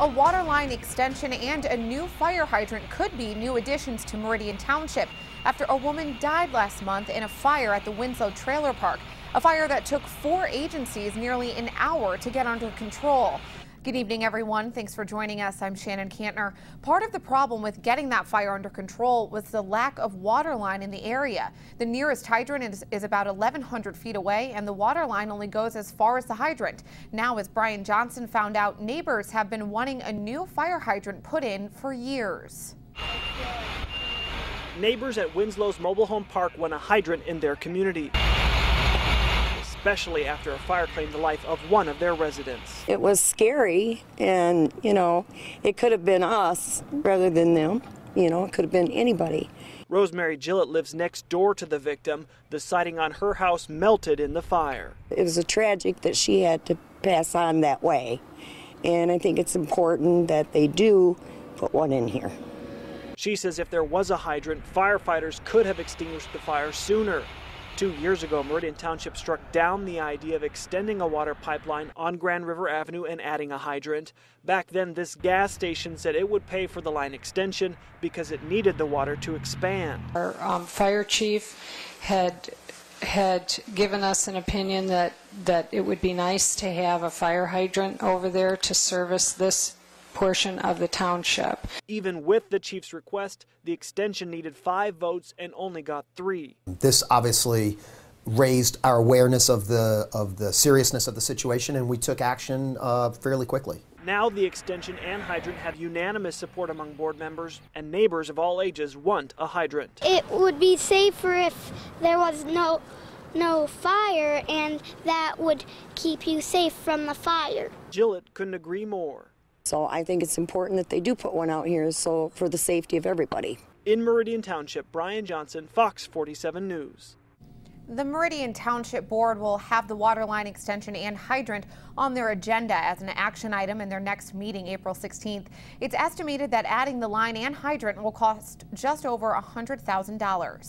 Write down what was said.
A water line extension and a new fire hydrant could be new additions to Meridian Township after a woman died last month in a fire at the Winslow trailer park. A fire that took 4 agencies nearly an hour to get under control. Good evening, everyone. Thanks for joining us. I'm Shannon Cantner. Part of the problem with getting that fire under control was the lack of water line in the area. The nearest hydrant is about 1,100 feet away, and the water line only goes as far as the hydrant. Now, as Brian Johnson found out, neighbors have been wanting a new fire hydrant put in for years. Neighbors at Winslow's mobile home park want a hydrant in their community, especially after a fire claimed the life of one of their residents. It was scary, and it could have been us rather than them. It could have been anybody. Rosemary Gillett lives next door to the victim. The siding on her house melted in the fire. It was a tragic that she had to pass on that way, and I think it's important that they do put one in here. She says if there was a hydrant, firefighters could have extinguished the fire sooner. 2 years ago, Meridian Township struck down the idea of extending a water pipeline on Grand River Avenue and adding a hydrant. Back then, this gas station said it would pay for the line extension because it needed the water to expand. Our fire chief had given us an opinion that it would be nice to have a fire hydrant over there to service this portion of the township. Even with the chief's request, the extension needed 5 votes and only got 3. This obviously raised our awareness of the seriousness of the situation, and we took action fairly quickly. Now the extension and hydrant have unanimous support among board members, and neighbors of all ages want a hydrant. It would be safer if there was no fire, and that would keep you safe from the fire. Gillett couldn't agree more. So I think it's important that they do put one out here for the safety of everybody. In Meridian Township, Brian Johnson, Fox 47 News. The Meridian Township Board will have the water line extension and hydrant on their agenda as an action item in their next meeting, April 16th. It's estimated that adding the line and hydrant will cost just over $100,000.